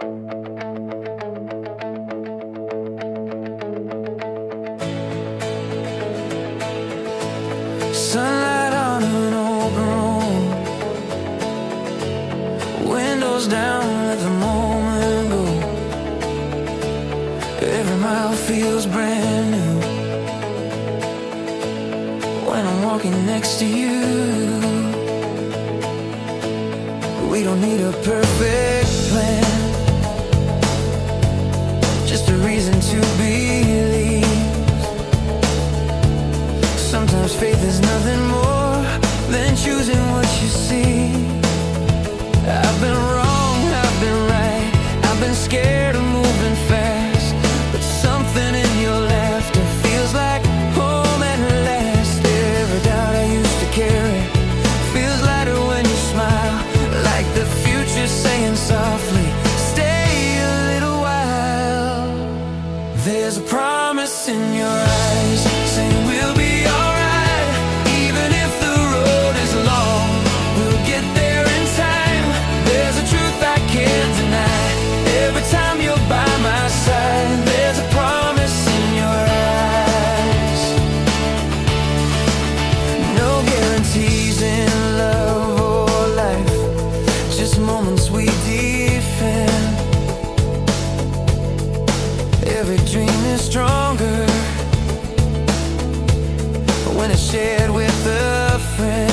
Sunlight on an open road, windows down, let the moment go. Every mile feels brand new when I'm walking next to you. We don't need a perfect plan, just a reason to believe. Sometimes faith is nothing more than choosing what you see. I've been wrong, I've been right, I've been scared of moving fast, but something in your laughter feels like home at last. Every doubt I used to carry feels lighter when you smile, like the future saying softly, stay a little while. There's a promise in your eyes saying we'll be stronger when it's shared with a friend.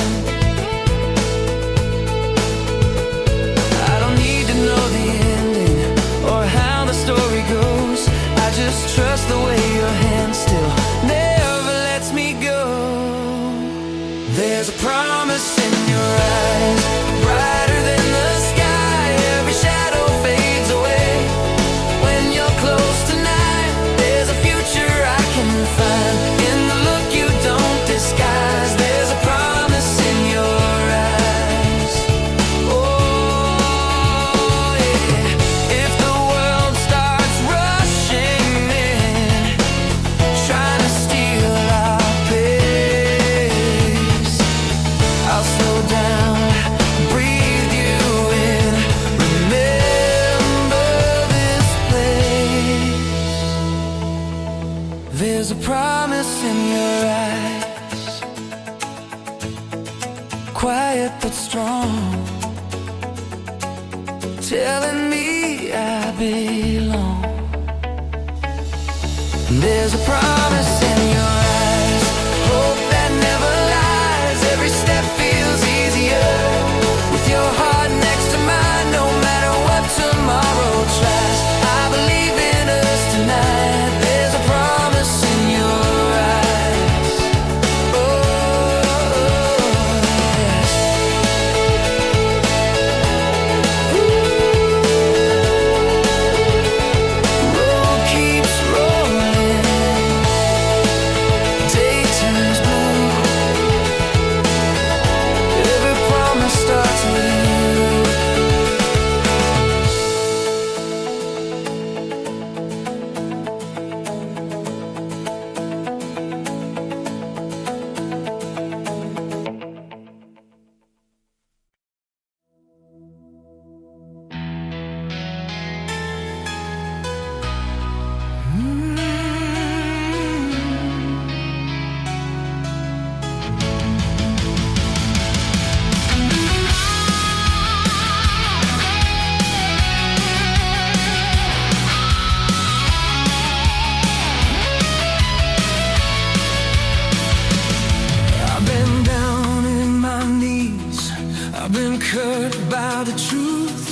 I don't need to know the ending or how the story goes. I just trust the way your hand still never lets me go. There's a promise in your eyes, brighter than the sky. Every shadow fades away when you're close tonight. Find in the look you don't disguise. There's a promise in your eyes. Oh yeah. If the world starts rushing in, trying to steal our pace, I'll slow down, breathe you in. Remember this place. There's a promise in your eyes, quiet but strong, telling me I belong. There's a promise in your eyes, hope that never lies. Every step feels easier with your heart next to mine. No matter what tomorrow tries, I believe in us tonight. There's a promise in your eyes. Oh, yes. Road keeps rolling, day turns blue. Every promise starts with you. I've been down in my knees, I've been cut by the truth.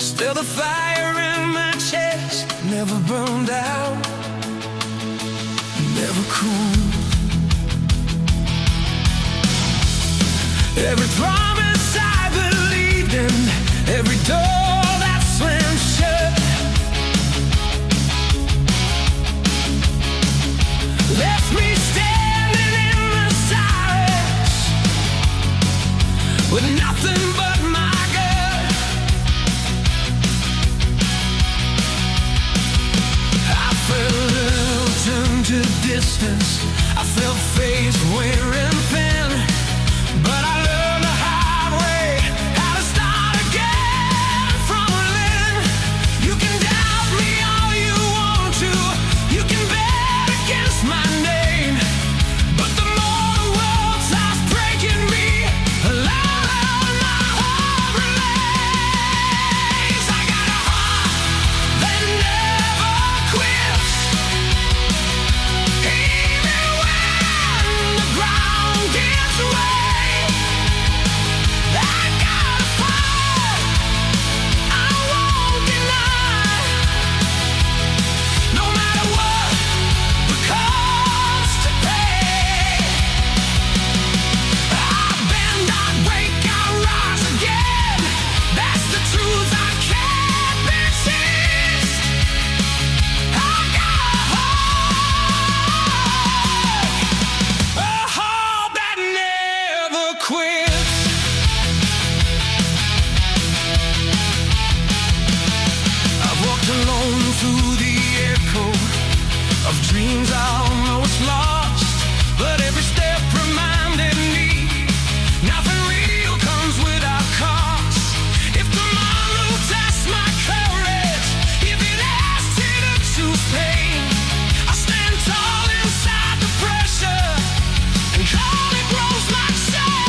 Still the fire in my chest never burned out, never cooled. Every promise I believed in, every door that slammed shut, left me standing in the silence with nothing but my gut. I felt love turn to distance, I felt face wearing thin, but I learned the hard way how to start again from within. through the echo of dreams I almost lost, but every step reminded me nothing real comes without cost. If tomorrow tests my courage, if it asks me to choose pain, I stand tall inside the pressure and call it grows like shame.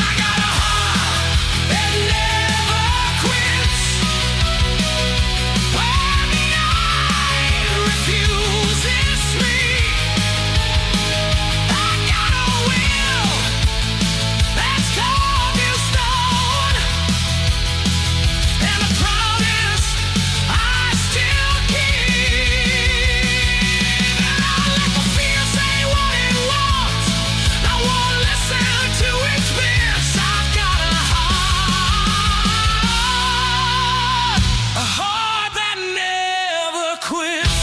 I got a heart that never quits, where the night refuses me. I got a will that's carved in stone, and a promise I still keep. And I let the fear say what it wants, I won't listen to its fears. I've got a heart that never quits.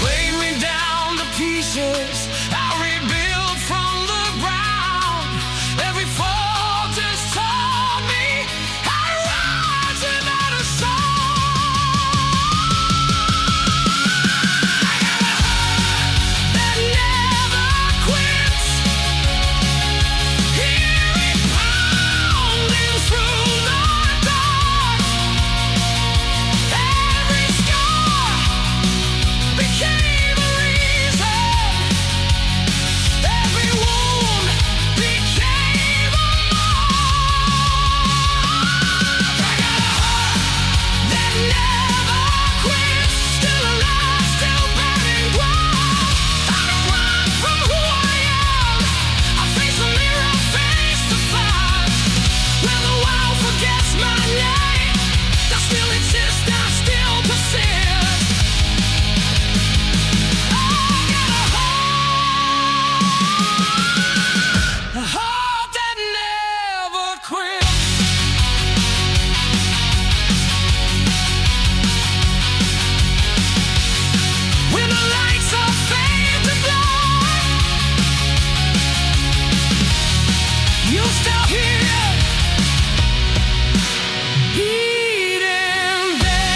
Lay me down to pieces, I rebuild from the ground. Every fall just taught me how to rise without a song. I got a heart that never quits. Hear it pounding through the dark. Every scar became a reason. Every wound became a mark. I got a heart that never quits. Still alive, still bearing ground. I don't run from who I am. I face the mirror face to face. When the world forgets my name, I still exist, I still persist. I got a heart that never quits. When the lights are fade to black, you still hear it beating back.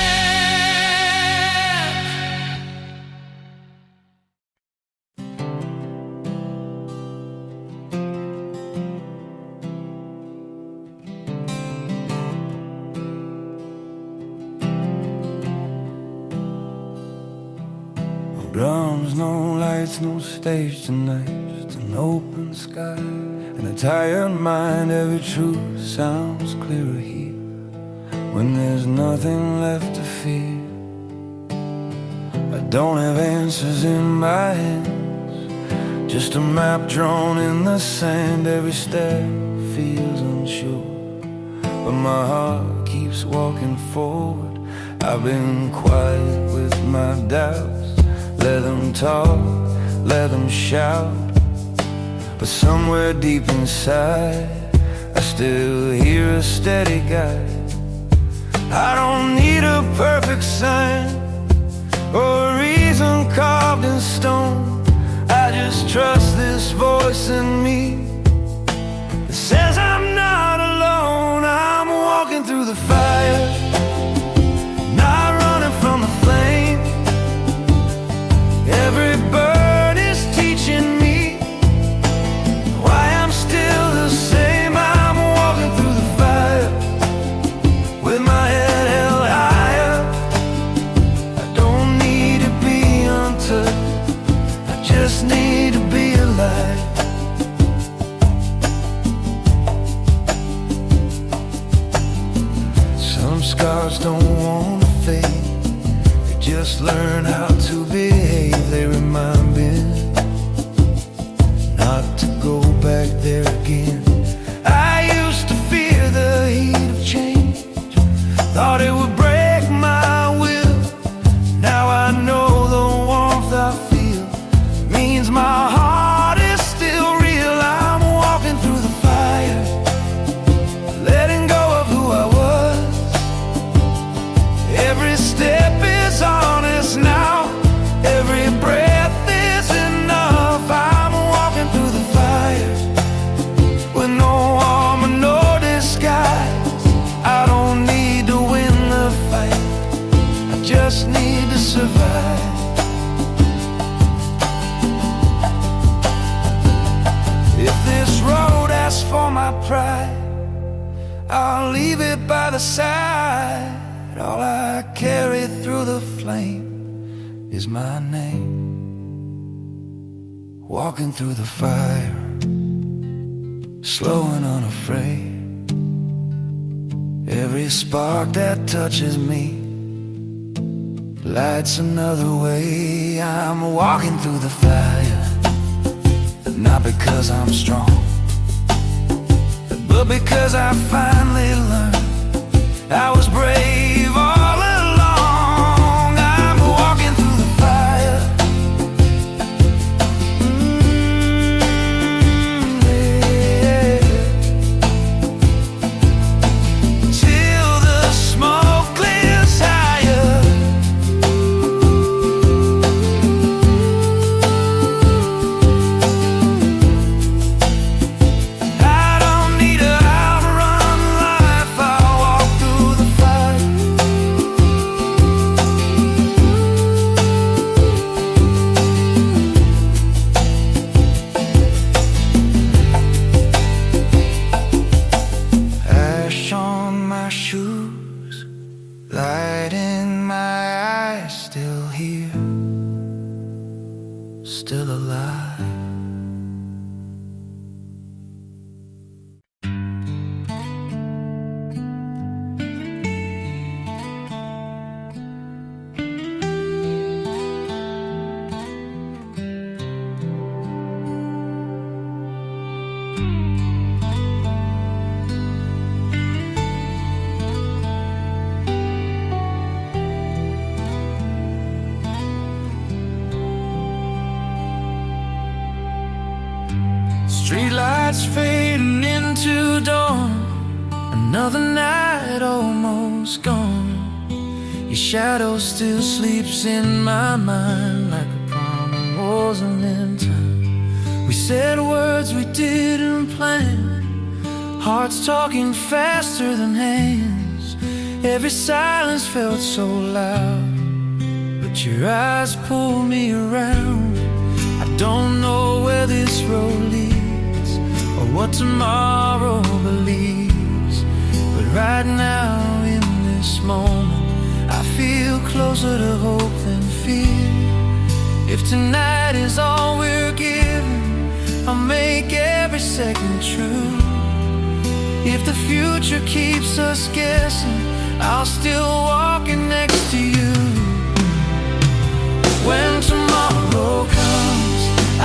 No drums, no lights, no stage tonight, just an open sky and a tired mind. Every truth sounds clearer here when there's nothing left to fear. I don't have answers in my hands, just a map drawn in the sand. Every step feels unsure, but my heart keeps walking forward. I've been quiet with my doubts, let them talk, let them shout, but somewhere deep inside I still hear a steady guide. I don't need a perfect sign or a reason carved in stone. I just trust this voice in me that says I'm not alone. I'm walking through the fire, not running from the flame. Every burn is teaching me why I'm still the same. I'm walking through the fire with my head held higher. I don't need to be untouched, I just need to be alive. Some scars don't want to fade, they just learn how to behave. They remind me not to go back there again. I used to fear the heat of change, thought it would break my will. Now I know the warmth I feel means my heart is still real. I'm walking through the fire, letting go of who I was. Every step is honest now, every breath is enough. live by the side. All I carry through the flame is my name. Walking through the fire, slow and unafraid. Every spark that touches me lights another way. I'm walking through the fire, not because I'm strong, but because I finally learned I was brave all along. I'm walking through the fire, yeah. Till the smoke clears higher. I don't need to outrun life, I'll walk through the fire. Ash on my shoes, light in my eyes, still here, still alive. Streetlights fading into dawn, another night almost gone. Your shadow still sleeps in my mind like a prom that wasn't in time. We said words we didn't plan, hearts talking faster than hands. Every silence felt so loud, but your eyes pulled me around. I don't know where this road leads or what tomorrow believes, but right now in this moment I feel closer to hope than fear. If tonight is all we're given, I'll make every second true. If the future keeps us guessing, I'll still walking next to you. When tomorrow comes,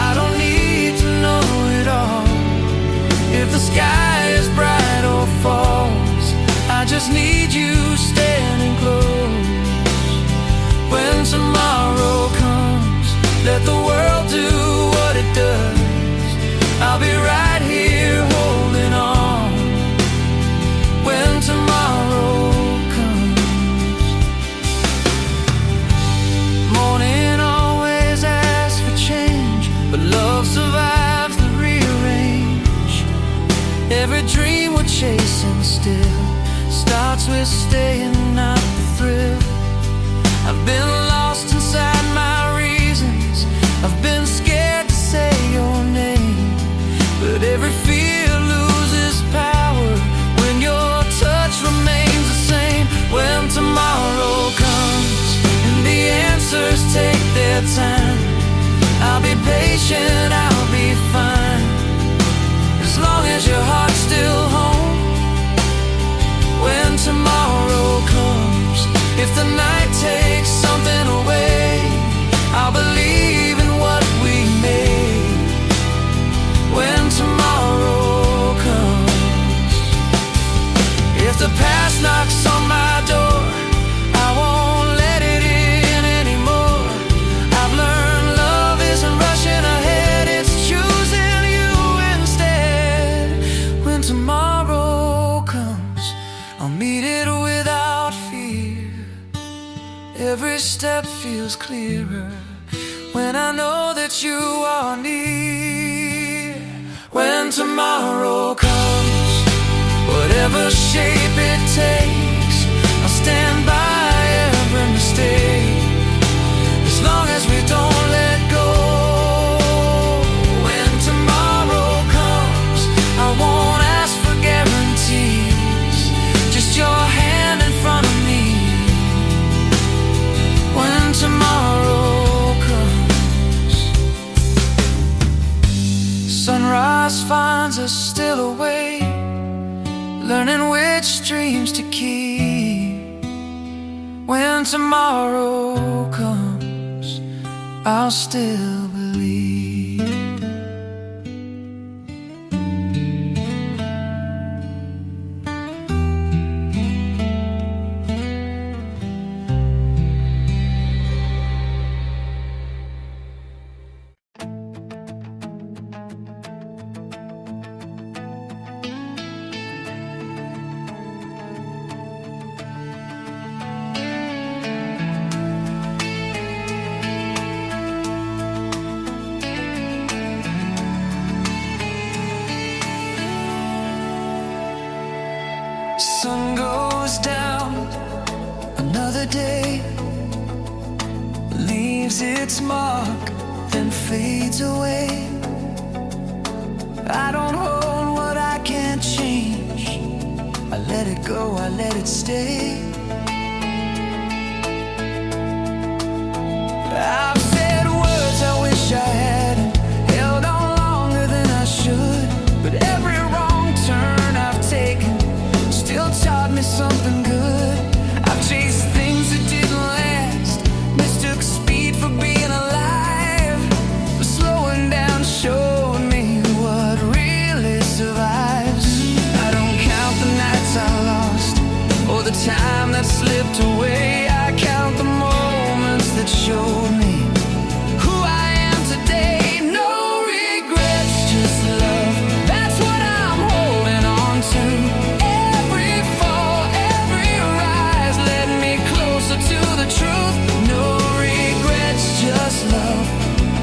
I don't need to know it all. If the sky is bright or falls, I just need you standing close. When tomorrow comes, let the world do what it does. I'll be right here holding on. When tomorrow comes, morning always asks for change, but love survives the rearrange. Every dream we're chasing still starts with staying, not the thrill. I've been lost inside my reasons, I've been scared to say your name, but every fear loses power when your touch remains the same. When tomorrow comes and the answers take their time, I'll be patient, I'll be fine, as long as your heart's still home. When tomorrow comes, if the night takes something away, I'll believe in what we made. When tomorrow comes, if the past knocks on my door, I won't let it in anymore. I've learned love isn't rushing ahead, it's choosing you instead. When tomorrow comes, I'll meet it without fear. Every step feels clearer when I know that you are near. When tomorrow comes, whatever shape it takes, I'll stand by every mistake, as long as we don't let go. When tomorrow comes, I won't ask for guarantees, just your lost finds us still awake, learning which dreams to keep. When tomorrow comes, I'll still believe. Sun goes down, another day leaves its mark, then fades away. I don't hold what I can't change. I let it go, I let it stay. I've said words I wish I hadn't, held on longer than I should, but every wrong turn I've taken still taught me something good. I've chased things that didn't last, mistook speed for being alive, but slowing down showed me what really survives. I don't count the nights I lost, or the time that slipped away. I count the moments that showed me who I am today. No regrets, just love, that's what I'm holding on to. To the truth, no regrets, just love.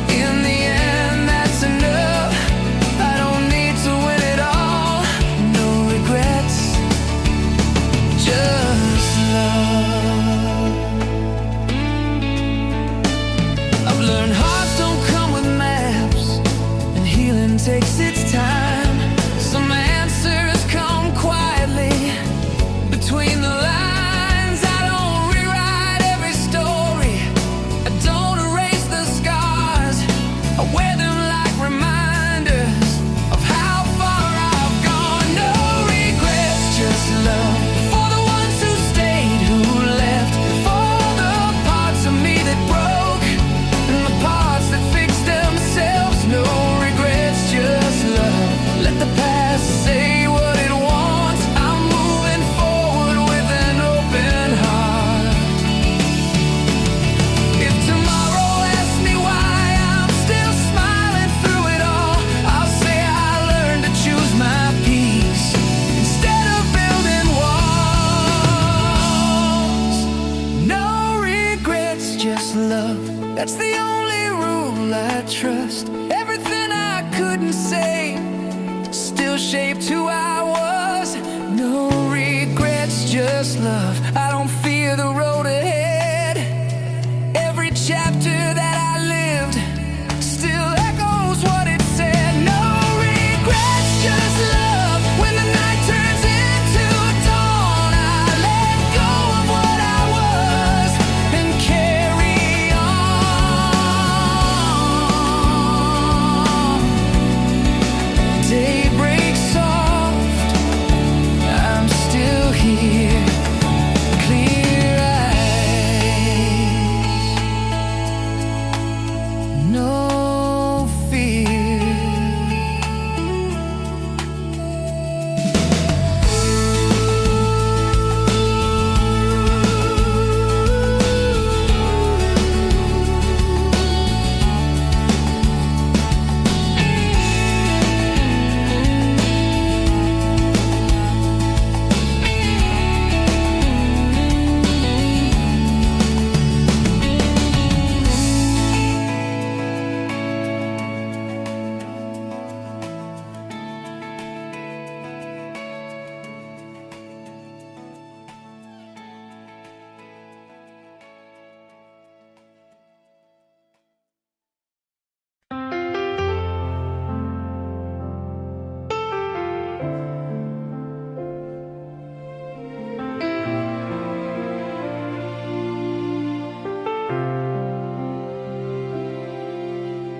In the end, that's enough. I don't need to win it all. No regrets, just love. I've learned hearts don't come with maps, and healing takes its time. Some answers come quietly between the lines. That's the only rule I trust. Everything I couldn't say still shaped who I was. No regrets, just love. I don't fear the road ahead. Every chapter that I lived still echoes what it said. No regrets, just love. When the night turns into dawn, I let go of what I was and carry on. Day breaks soft, I'm still here, clear eyes, no fear.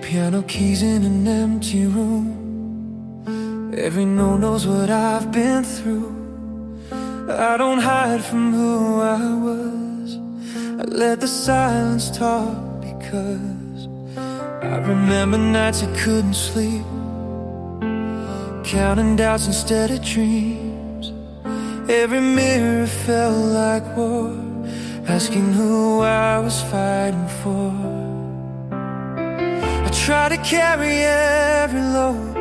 Piano keys in an empty room, Every note knows what I've been through. I don't hide from who I was. I let the silence talk because I remember nights I couldn't sleep, counting doubts instead of dreams. Every mirror felt like war, asking who I was fighting for. I try to carry every load,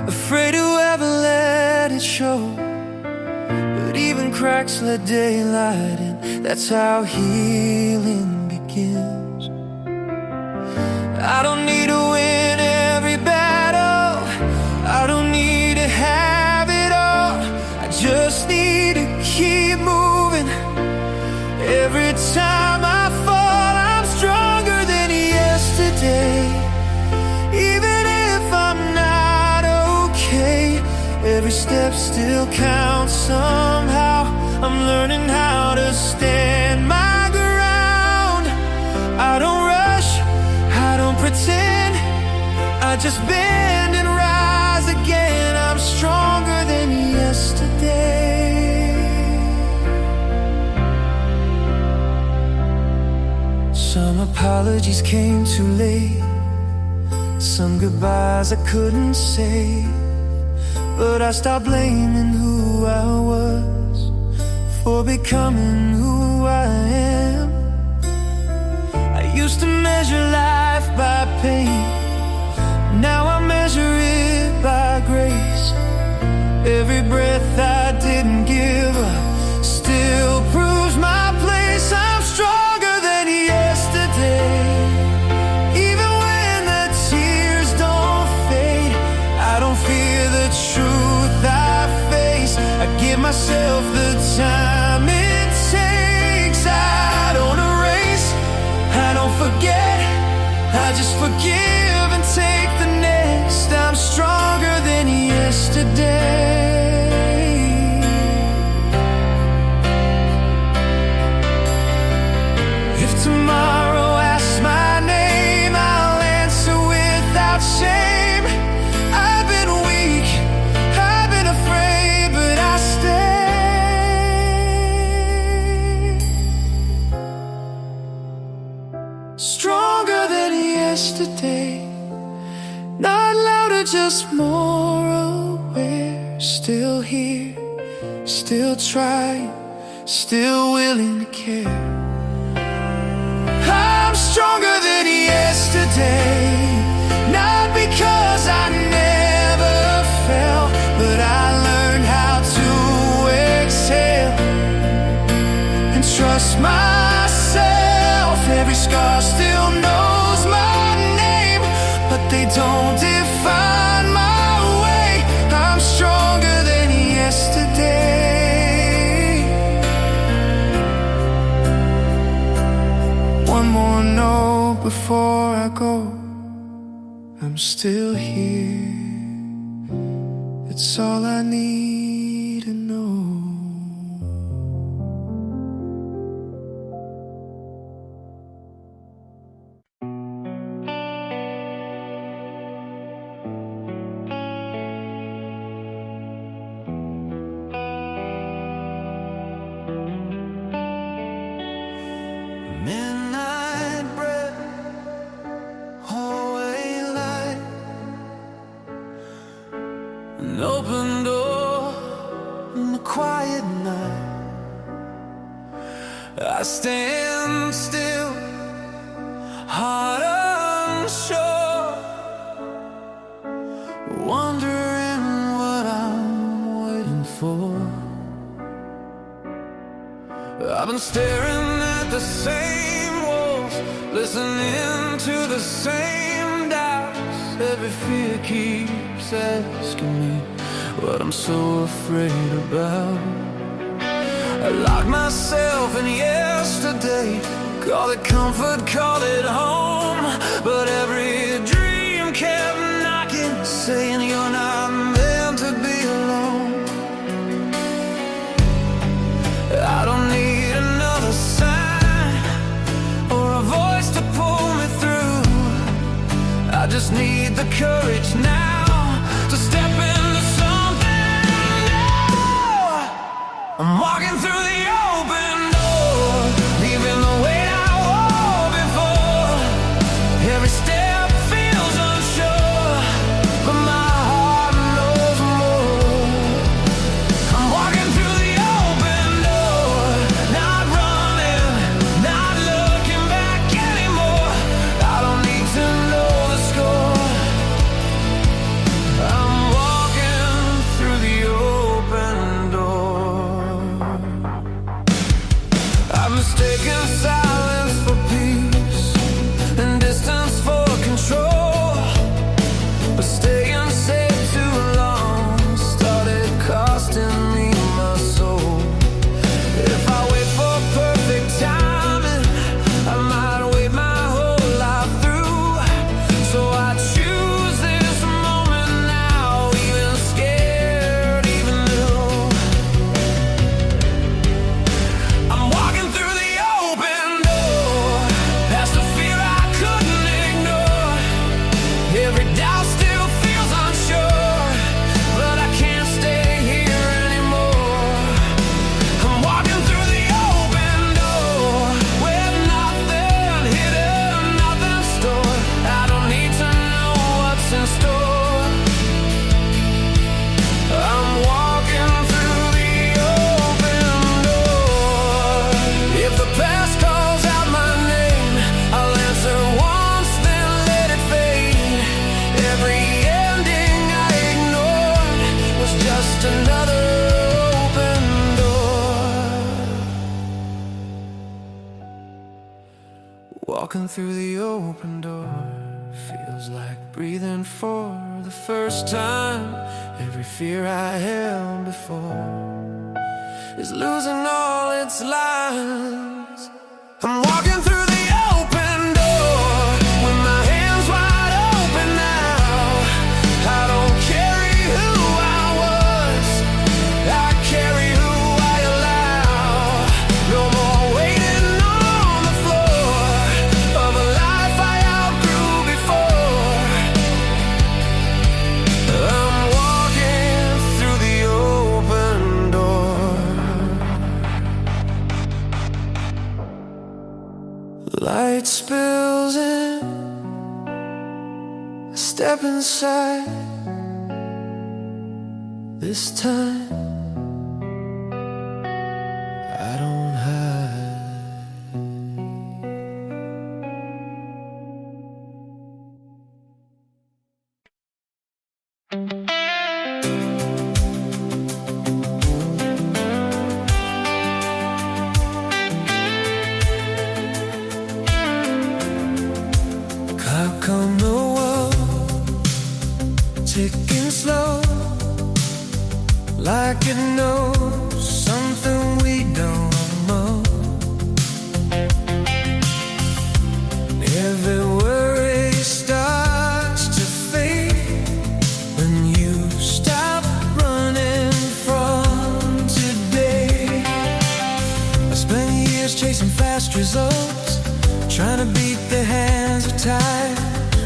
afraid to ever let it show. But even cracks let daylight in, that's how healing begins. I don't need to win every battle, I don't need to have it all. I just need to keep moving. Every time I fall, I'm stronger than yesterday. Even if I'm not okay, every step still counts somehow. I'm learning how to stand my ground. I don't rush, I don't pretend, I just bend and rise again. I'm stronger than yesterday. Some apologies came too late, some goodbyes I couldn't say. But I stopped blaming who I was for becoming who I am. I used to measure life by pain, now I measure it by grace. Every breath I didn't give up still proves my place. I'm stronger than yesterday. Even when the tears don't fade, I don't fear the truth I face. I give myself the time it takes. I don't erase, I don't forget, I just forgive and take the next. I'm stronger than yesterday. If tomorrow asks my name, I'll answer without shame. I've been weak, I've been afraid, but I stay. Stronger than yesterday, not louder, just more aware. Still here, still trying, still willing to care. I'm stronger than yesterday, not because I never fell, but I learned how to exhale and trust myself. Every scar still knows my name, but they don't define my way. I'm stronger than yesterday. One more note before I go, I'm still here. It's all I need to know. Midnight bread, hallway light, an open door in the quiet night. I stand still, heart unsure, wondering what I'm waiting for. I've been staring at the same walls, listening to the same doubts. Every fear keeps asking me what I'm so afraid about. I locked myself in yesterday, call it comfort, call it home. But every dream kept knocking, saying you're not meant to be alone. I don't need another sign or a voice to pull me through. I just need the courage now to step in Walking through the open door feels like breathing for the first time. Every fear I held before is losing all its lines. I'm walking through the open door with my hands wide open now. I don't carry who I was, I carry who I allow. No more waiting on the floor of a life I outgrew before. I'm walking through the open door. Light spills in, I step inside. This time I don't hide. Clock on the wall, ticking slow, like it knows something we don't know. Every worry starts to fade when you stop running from today. I spent years chasing fast results, trying to beat the hands of time,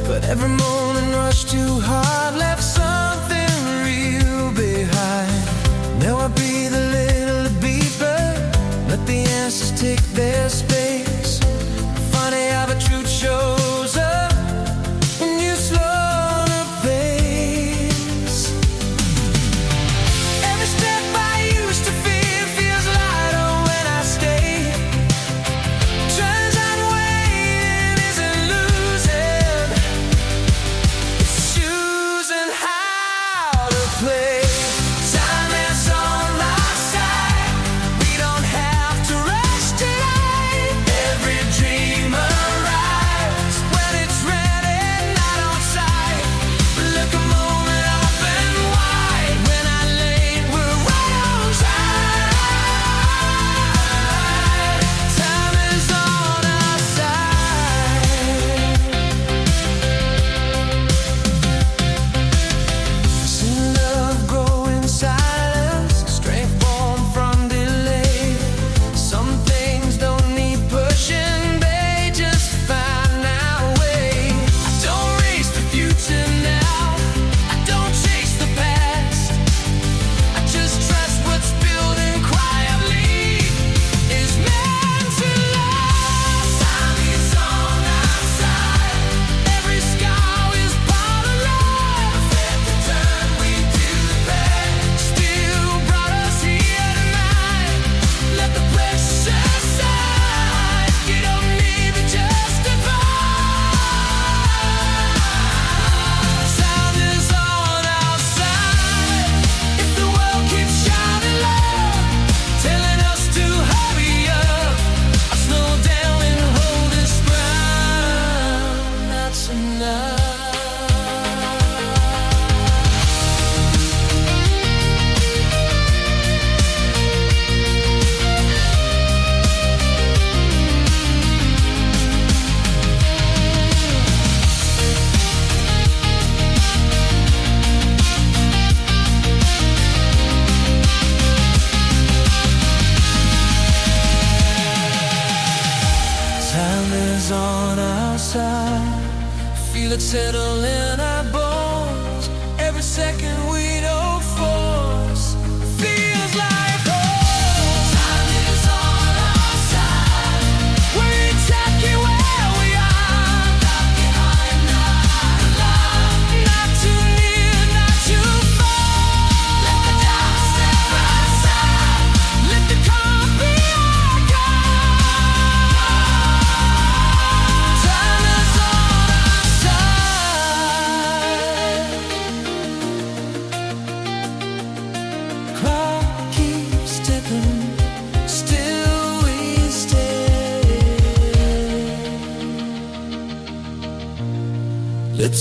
but every morning rushed too hard, left something real behind. Now I breathe a little deeper, let the answers take their space. Funny how the truth shows up when you slow the pace. Every step I used to fear feels lighter when I stay. Turns out waiting isn't losing, it's choosing.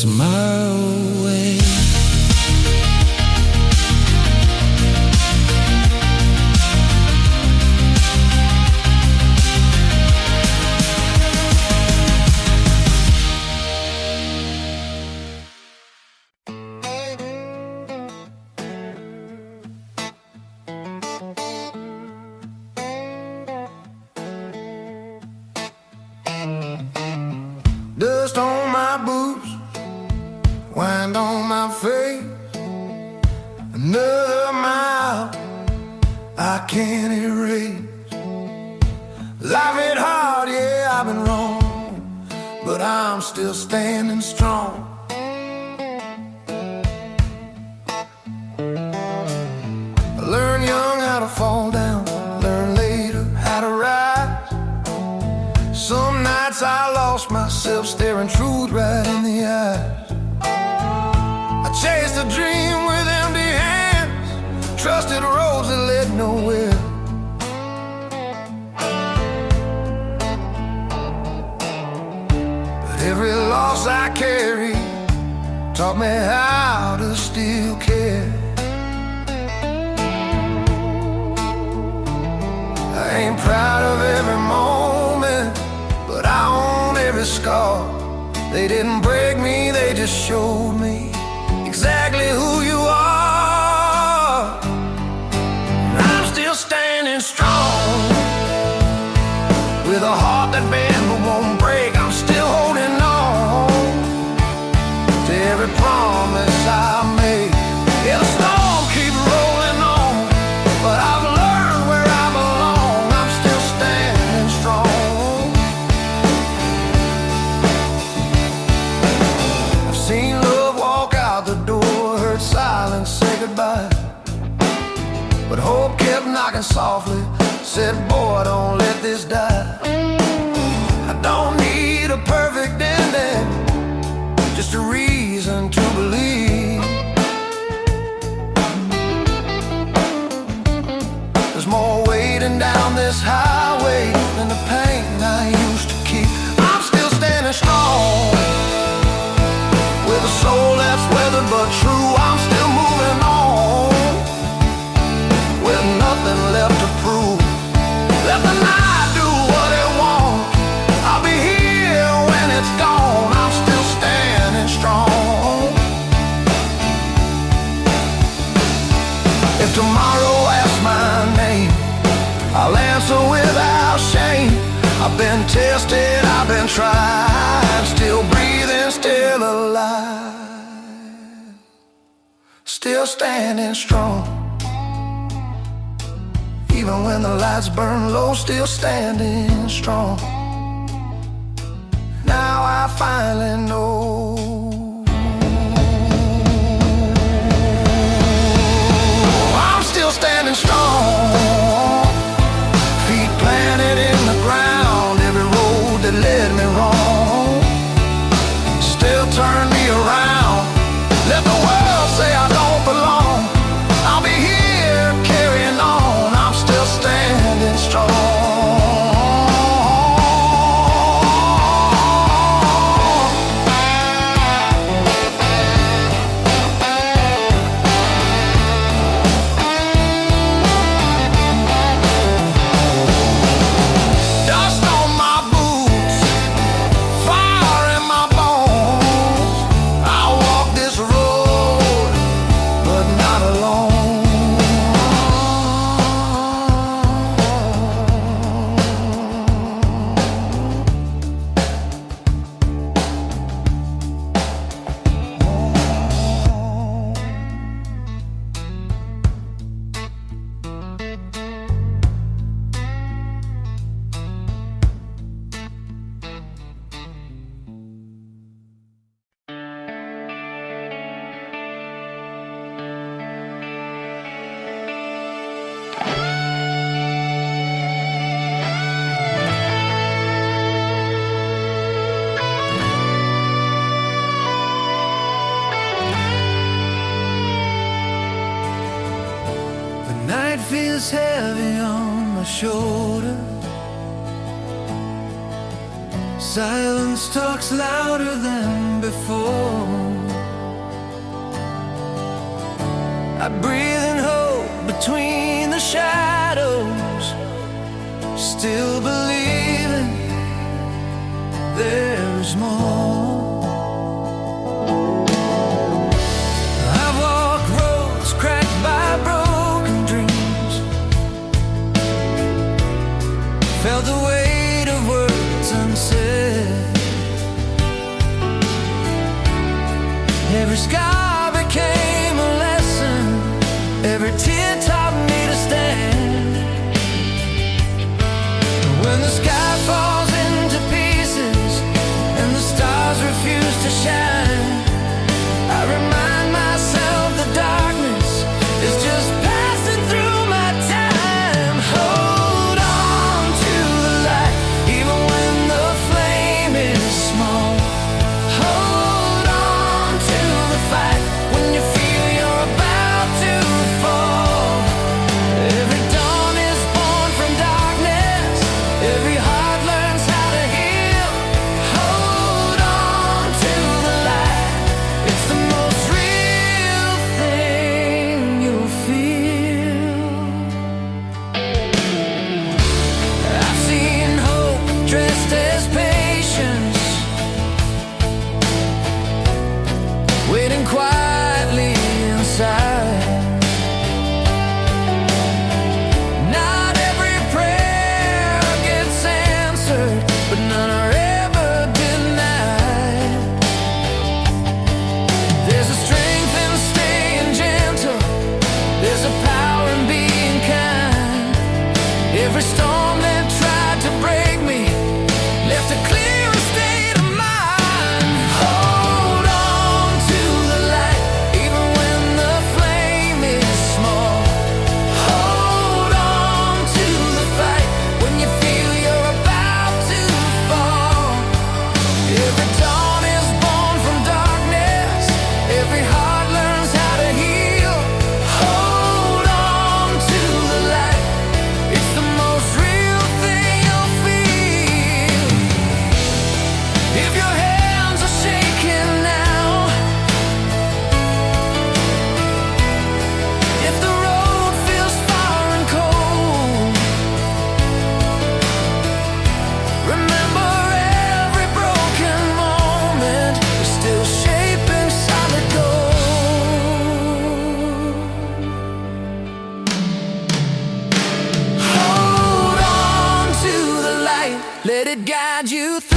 tomorrow away. Dust on my boots, wind on my face. Another mile I can't erase. Life ain't hard, yeah, I've been wrong, but I'm still standing strong. I learned young how to fall down, learned later how to rise. Some nights I lost myself staring truth right in the eyes. I chased a dream with empty hands, trusted roads that led nowhere. But every loss I carry taught me how to still care. I ain't proud of every moment, but I own every scar. They didn't break me, they just showed me exactly who you are. And I'm still standing strong, with a heart that bends but won't break. I'm still holding on to every promise I made. Yeah, the storm keeps rolling on, but I've learned where I belong. I'm still standing strong. I've seen love walk out the door, heard silence say goodbye, but hope kept knocking softly, said, boy, don't let this die. I don't need a perfect ending, just a reason to believe. There's more waiting down this highway than the pain I used to keep. I'm still standing strong, with a soul that's weathered but true. I'm still moving on, with nothing left to prove. Let the night do what it wants, I'll be here when it's gone. I'm still standing strong. If tomorrow asks my name, I'll answer without shame. I've been tested, I've been tried, still breathing, still alive, still standing strong. Even when the lights burn low, still standing strong. Now I finally know I'm still standing strong. Feet planted in the ground, every road that led me wrong still turned me around. Let the world say I don't belong, I'll be here carrying on. I'm still standing strong. Dust on my boots, fire in my bones. I walk this road, but not alone. The night feels heavy on my shoulder. Silence talks louder than before. I breathe in hope between the shadows, still believing there's more. I've walked roads cracked by broken dreams, felt the weight of words unsaid. Every scar became a lesson, every tear taught me to stand. When the sky falls into pieces and the stars refuse to shine, I remind myself the darkness is just passing through my time. Hold on to the light, even when the flame is small. Hold on to the fight when you feel you're about to fall. Every dawn is born from darkness, every heart learns how to heal. Hold on to the light, it's the most real thing you'll feel. I've seen hope dressed as patience, waiting quietly inside. Not every prayer gets answered, but none are ever denied. There's a strength in staying gentle, there's a power in being kind. Every storm that tried to break me left a clearer state of mind. Hold on to the light, even when the flame is small. Hold on to the fight when you feel you're about to fall. Every dawn is born from darkness, every heart learns how to heal. Hold on to the light, it's the most real thing you'll feel. If your hands are shaking now, if the road feels far and cold, remember every broken moment is still shaping solid gold. Hold on to the light, let it guide you through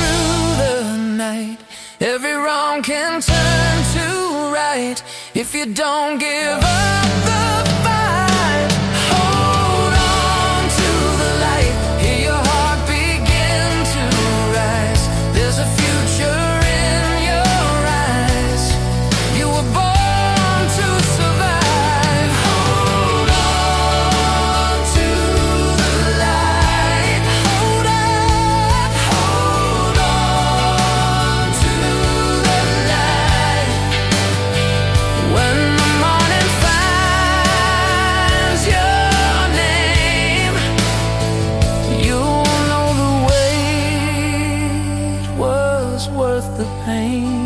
the night. Every wrong can turn to right if you don't give up the fight. Hold on to the light, hear your heart begin to rise. There's a future in your eyes, you were born to survive. Hold on to the light, hold on to the light. When the morning finds your name, you'll know the wait was worth the pain.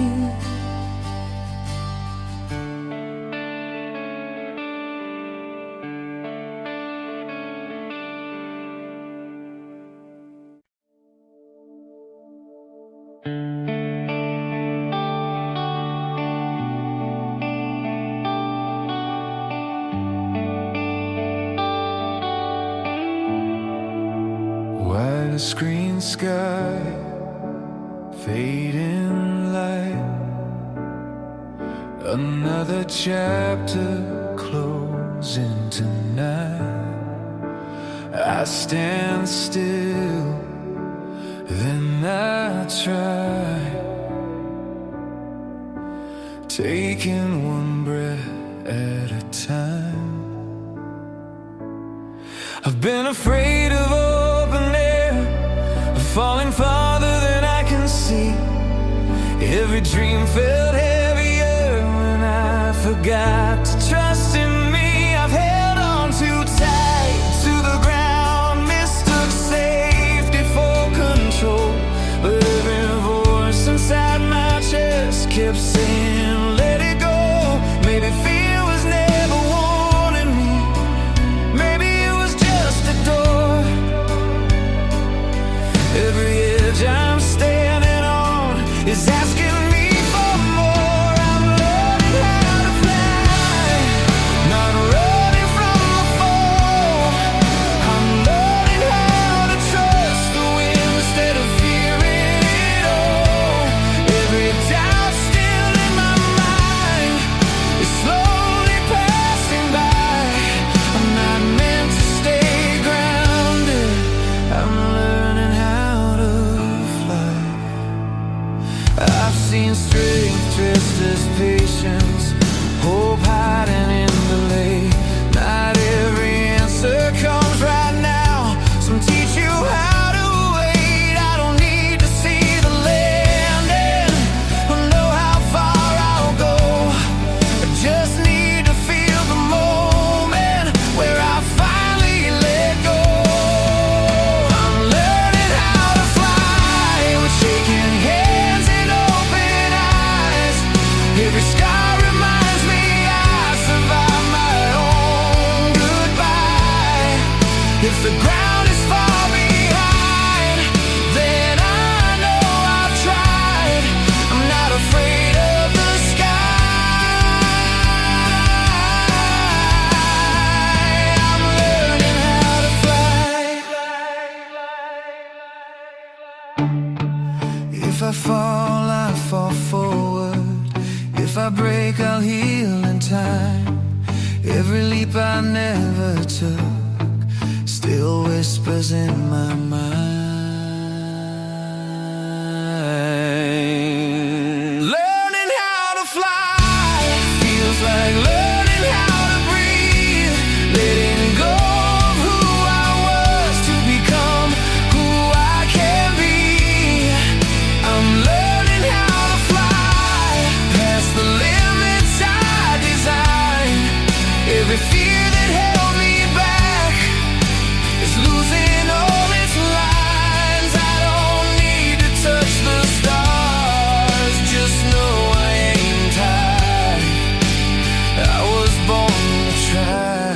Screen sky, fading light, another chapter closing tonight. I stand still, then I try, taking one breath at a time. I've been afraid of open air, of falling farther than I can see. Every dream felt heavier when I forgot to trust in me. I've held on too tight to the ground, mistook safety for control, but every I never took still whispers in my mind. Learning how to fly feels like learning how to breathe, letting go of who I was to become who I can be. I'm learning how to fly past the limits I design. Every fear that held me back is losing all its lines. I don't need to touch the stars, just know I ain't high. I was born to try.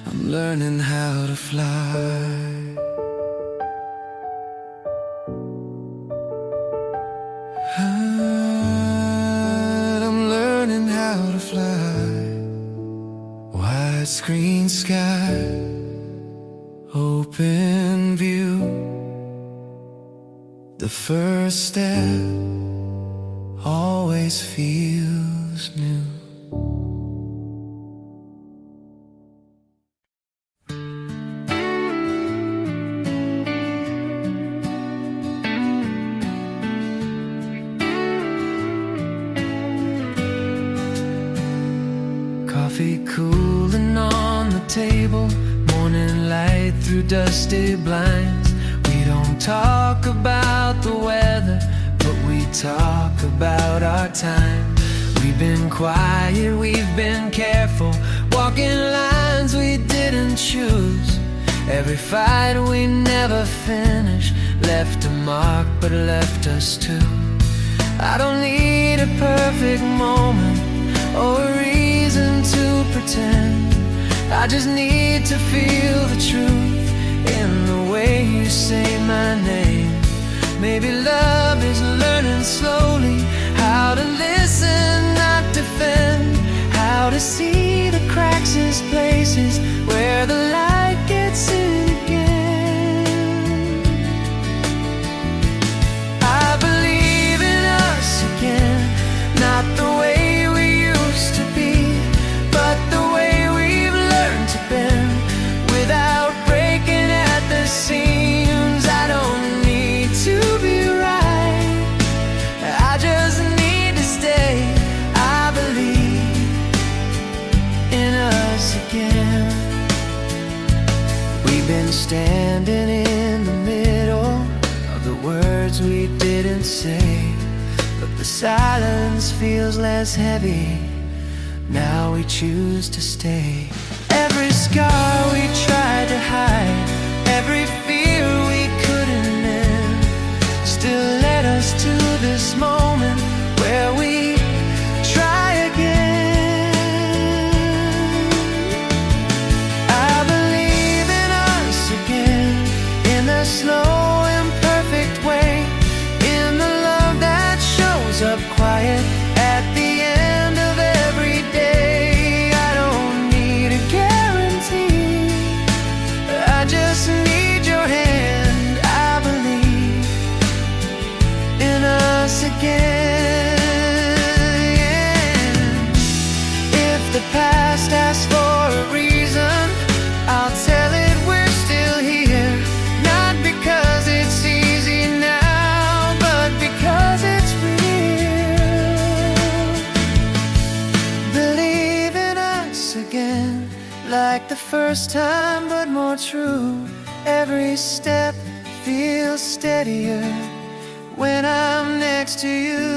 I'm learning how to fly. I'm learning how to fly. Widescreen sky, open view. The first step always feels new. Coffee cooling on the table, morning light through dusty blinds. We don't talk about the weather, but we talk about our time. We've been quiet, we've been careful, walking lines we didn't choose. Every fight we never finished left a mark, but left us too. I don't need a perfect moment or a reason to pretend. I just need to feel the truth in the way you say my name. Maybe love is learning slowly how to listen, not defend, how to see the cracks in places where the light gets in again. I believe in us again, not the way without breaking at the seams. I don't need to be right, I just need to stay. I believe in us again. We've been standing in the middle of the words we didn't say, but the silence feels less heavy now we choose to stay. Every scar we tried to hide, every fear we couldn't end, still led us to this moment where we try again. I believe in us again, in the slow imperfect way, in the love that shows up quiet at the end of every day. I just need your hand. I believe in us again. If the past asks for a reason, I'll tell it we're still here. Not because it's easy now, but because it's real. Believe in us again, like the first time, but more true. Every step feels steadier when I'm next to you.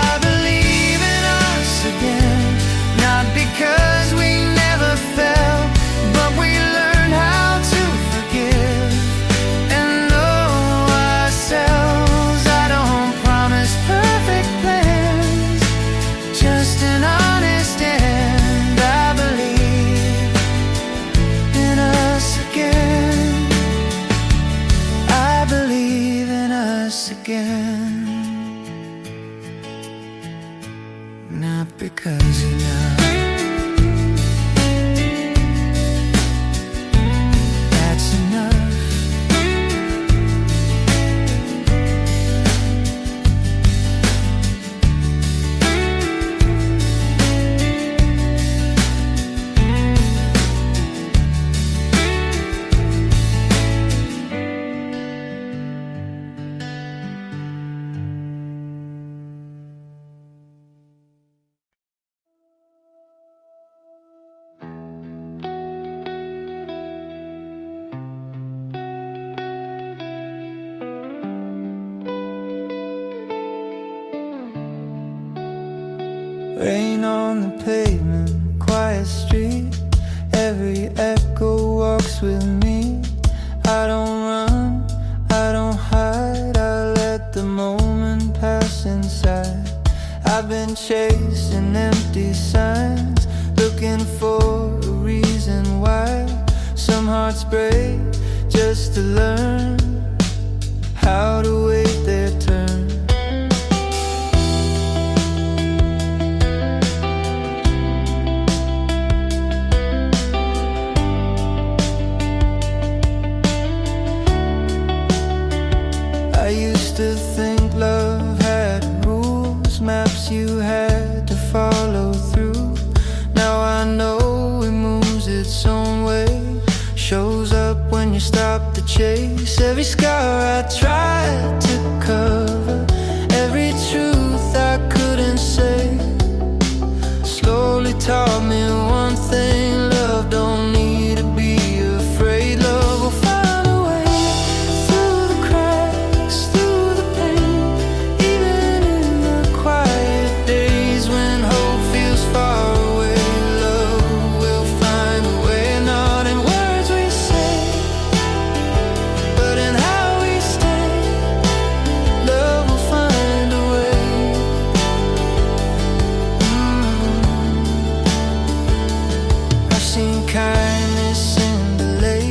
I believe in us again, not because we never fell, but we learned how to forgive and know ourselves. I don't promise perfect plans, just an honest end. I believe in us again. I believe in us again. Not because you know that's enough. Rain on the pavement, quiet street. Every echo walks with me. I don't run, I don't hide. I let the moment pass inside. I've been chasing empty signs, looking for a reason why. Some hearts break just to learn how to wait their turn. I used to think love had rules, maps you had to follow through. Now I know it moves its own way, shows up when you stop the chase. Every scar I tried to cover, every truth I couldn't say, slowly taught me one thing: love don't need to be afraid. Love will find a way through the cracks, through the pain, even in the quiet days when hope feels far away. Love will find a way, not in words we say, but in how we stay. Love will find a way. I've seen kindness in delay,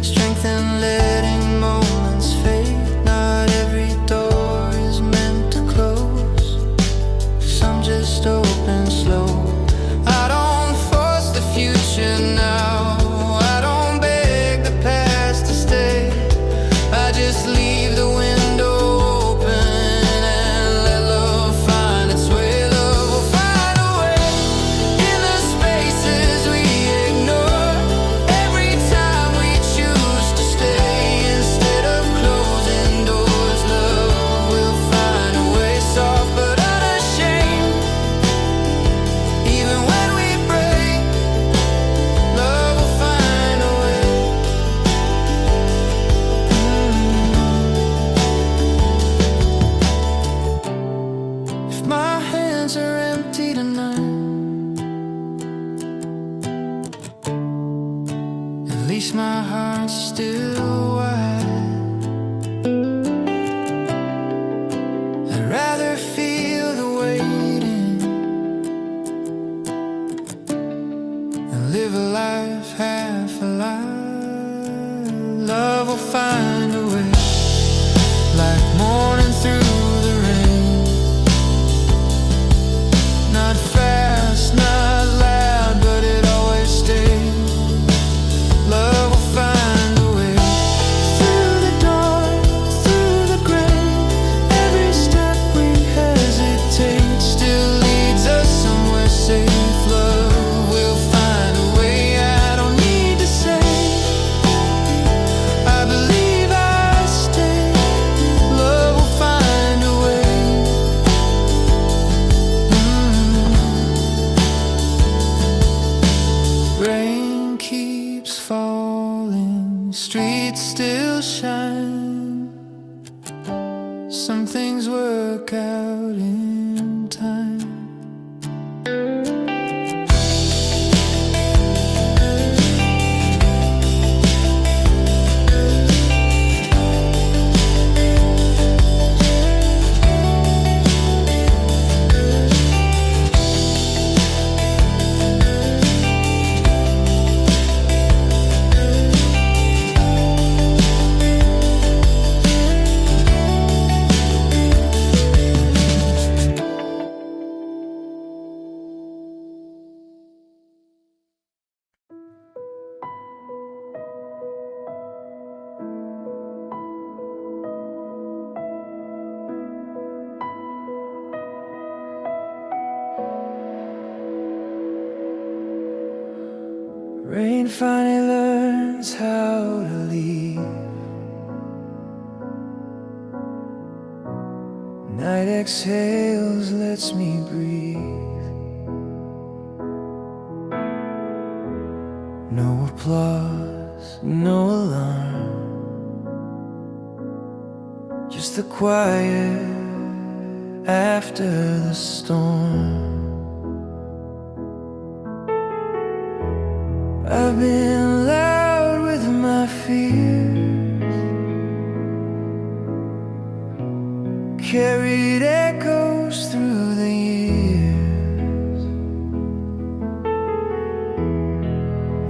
strength in letting moments fade. Not every door is meant to close, some just open slow. I don't force the future now, I don't beg the past to stay. I just leave the window open and let love find its way. Love will find a way in the spaces we ignore. Every time we choose to stay instead of closing doors, love will find a way, soft but unashamed. Even when we break, love will find a way. If my hands are empty tonight, at least my heart's still wide. I'd rather feel the waiting and live a life half alive. Love will find a way, like morning through the rain. Not fast, not loud, but it always stays. Love will find a way through the dark, through the gray. Every step we hesitate still leads us somewhere safe. Love will find a way, I don't need to say. I believe I stay. Love will find a way. Rain keeps falling, streets still shine. Some things work out in time. Rain finally learns how to leave. Night exhales, lets me breathe. No applause, no alarm, just the quiet after the storm. I've been loud with my fears, carried echoes through the years.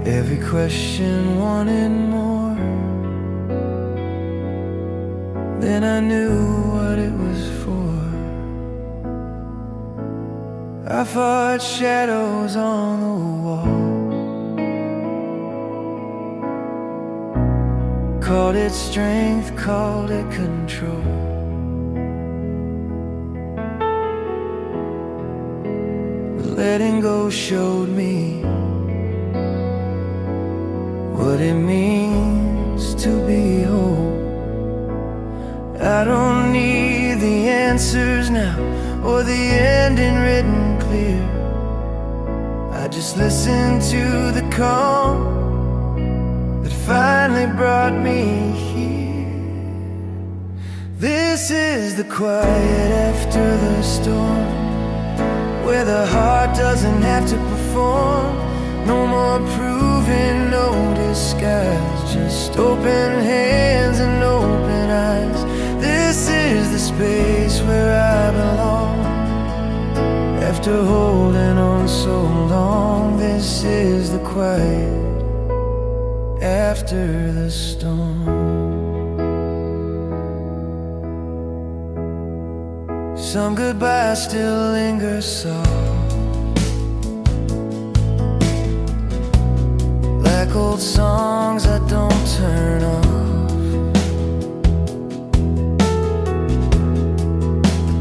Every question wanted more than I knew what it was for. I fought shadows on the wall, called it strength, called it control. But letting go showed me what it means to be whole. I don't need the answers now, or the ending written clear. I just listen to the calm that finally brought me here. This is the quiet after the storm, where the heart doesn't have to perform. No more proving, no disguise, just open hands and open eyes. This is the space where I belong. After holding on so long, this is the quiet after the storm. Some goodbyes still linger soft, like old songs I don't turn off.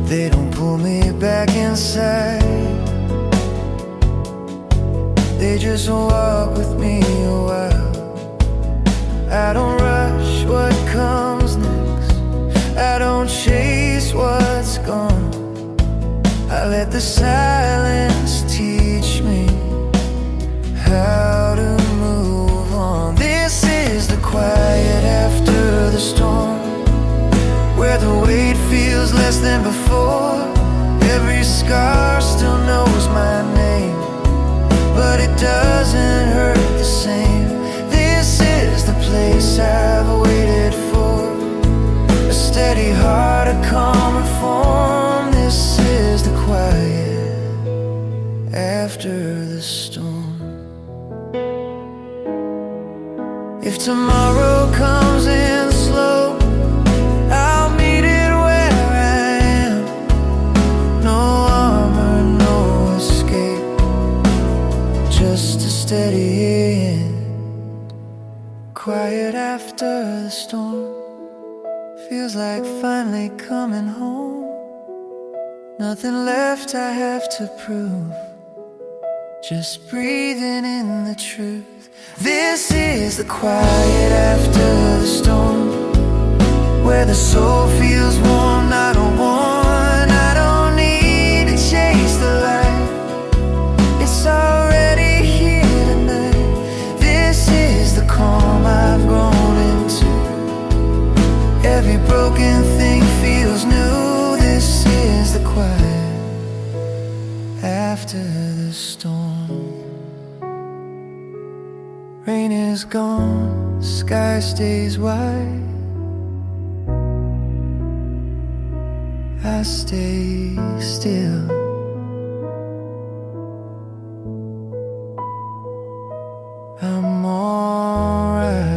They don't pull me back inside, they just walk with me a while. I don't rush what comes next, I don't chase what's gone. I let the silence teach me how to move on. This is the quiet after the storm, where the weight feels less than before. Every scar still knows my name, but it doesn't hurt the same. This is the place I've waited for, a steady heart, a calmer form. This is the quiet after the storm. If tomorrow comes in slow, I'll meet it where I am. No armor, no escape, just a steady hand. Quiet after the storm, feels like finally coming home. Nothing left I have to prove, just breathing in the truth. This is the quiet after the storm, where the soul feels warm, not a one. I don't need to chase the light, it's already here tonight. This is the calm I've grown into, every broken thing feels new. This is the quiet after the storm. Rain is gone, sky stays wide, I stay still. I'm alright.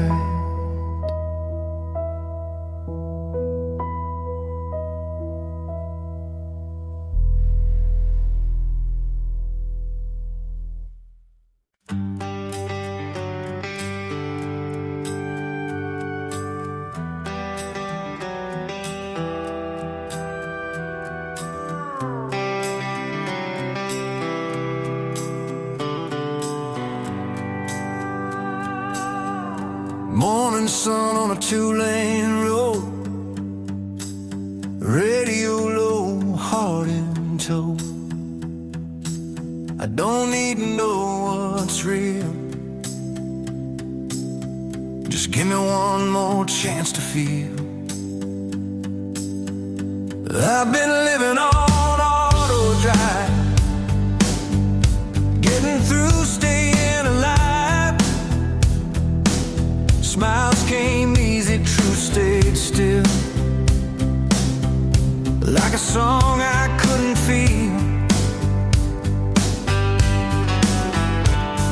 Morning sun on a two-lane road, radio low, heart in tow. I don't need to know what's real, just give me one more chance to feel. I've been living on auto drive, getting through, staying alive. like a song I couldn't feel.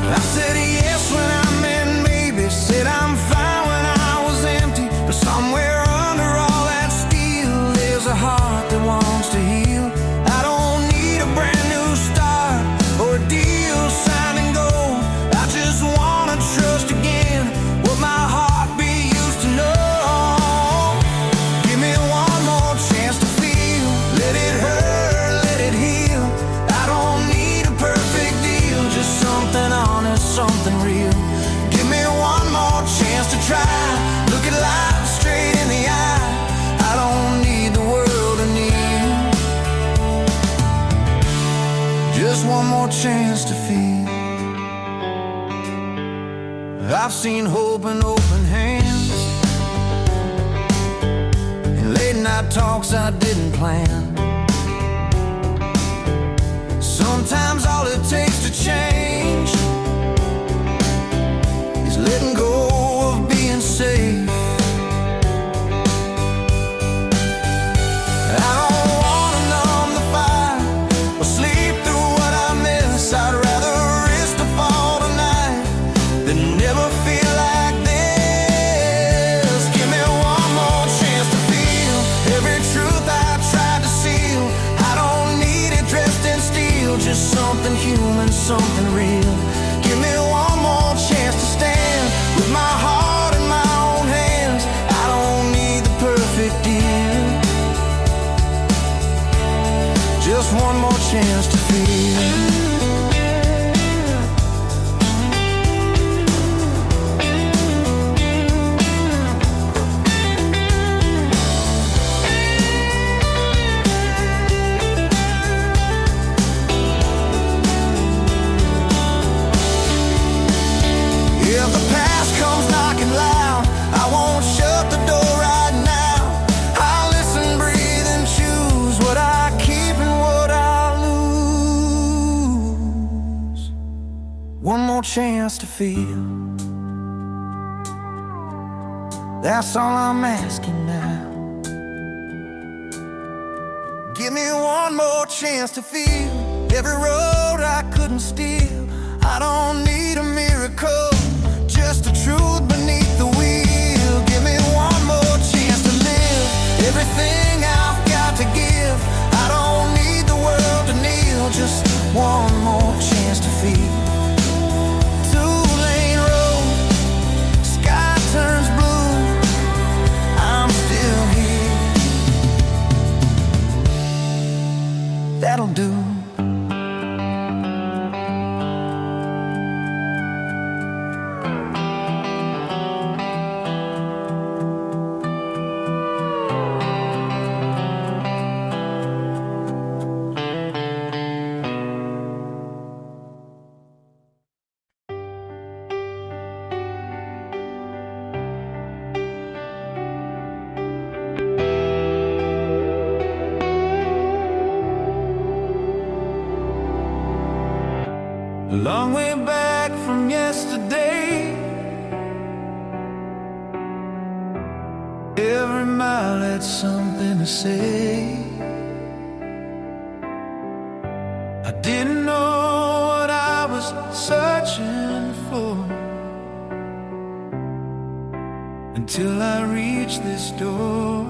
I said yes when I meant maybe, said I'm fine when I was empty, but somewhere under all that steel there's a heart that wants to heal. I don't need a brand new start or a deal signed in gold. I just wanna trust again what my heartbeat used to know. Give me one more chance to feel, let it hurt, let it heal. I don't need a perfect deal, just something honest, something real. Give me one more chance to try, look at life straight in the eye. I don't need the world to kneel, just one more chance to feel. I've seen hope in open hands, and late night talks I didn't plan. Sometimes all it takes to change is letting go of being safe. I don't wanna numb the fire or sleep through what I miss. I'd rather risk the fall tonight than never feel like this. Give me one more chance to feel every truth I tried to seal. I don't need it dressed in steel, just something human, something real. Give me one more chance to stand with my heart in my own hands. I don't need the perfect deal, just one more chance to feel. If the past comes knocking loud, I won't shut the door right now. I'll listen, breathe, and choose what I keep and what I lose. One more chance to feel, that's all I'm asking now. Give me one more chance to feel every road I couldn't steal. I don't need a miracle, just the truth beneath the wheel. Give me one more chance to live everything I've got to give. I don't need the world to kneel, just one more chance to feel. Two-lane road, sky turns blue, I'm still here. That'll do. A long way back from yesterday, every mile had something to say. I didn't know what I was searching for until I reached this door.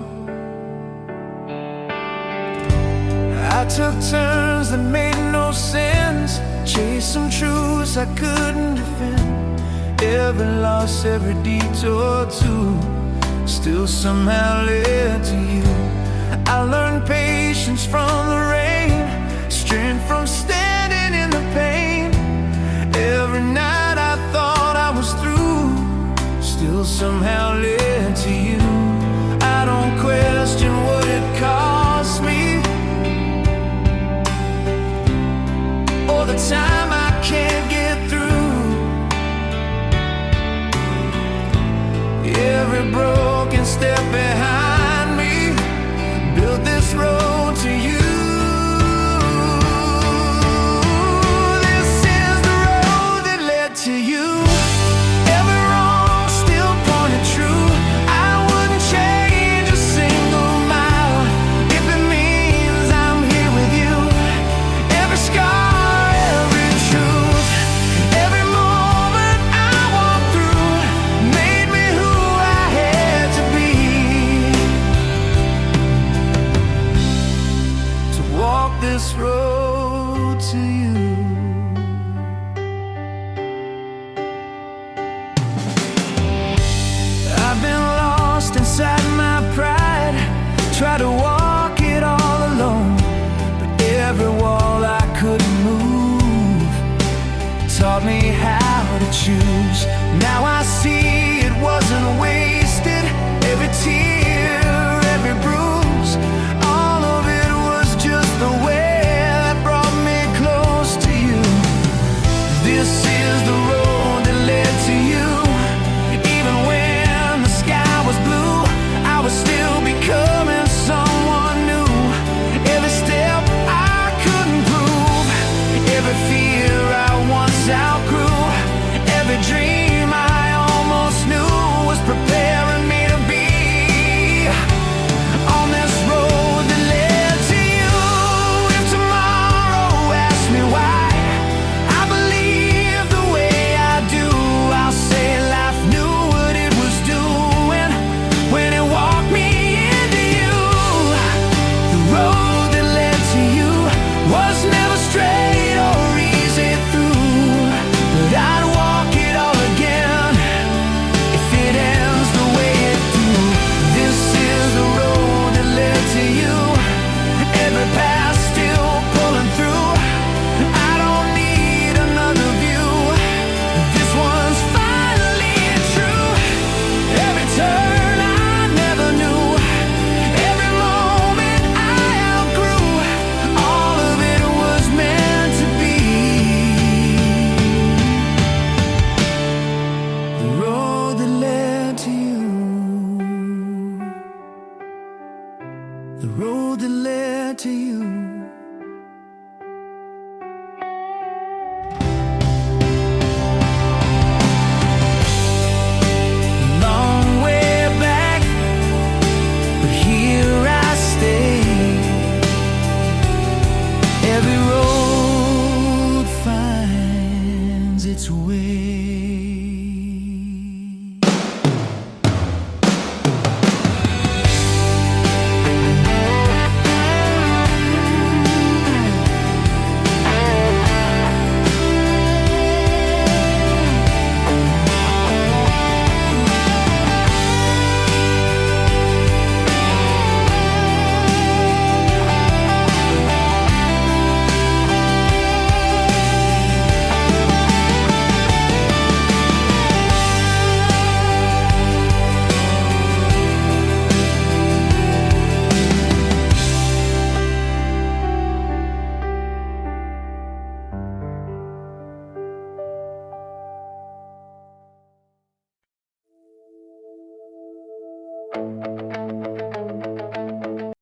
I took turns that made no sense, chased some truths I couldn't defend. Every loss, every detour too, still somehow led to you. I learned patience from the rain, strength from standing in the pain. Every night I thought I was through, still somehow led to you. I don't question what it cost me, or the time I can't get through. Every broken step behind me built this road to you. This is the road that led to you. Every wrong still pointed true. I wouldn't change a single mile if it meant this road to you. I've been lost inside my pride, try to walk it all alone, but every wall I couldn't move taught me how to choose. Now I see it wasn't wasted, every tear, every bruise, all of it was just the way that brought me close to you. This is the road that led to you. Even when the sky was blue, I was still becoming someone new. Every step I couldn't prove, every fear I once outgrew, every dream I almost knew was preparing me to be on this road that led to you. If tomorrow asks me why I believe the way I do, I'll say life knew what it was doing when it walked me into you. The road that led to you was never straight or easy through, but I'd walk it all again if it ends the way it do. This is the road that led to you, every path still pulling through. I don't need another view, this one's finally true. Every turn I never knew, every moment I outgrew, all of it was meant to be. The road that led to you, the road that led to you. Long way back, but here I stay. Every road finds its way.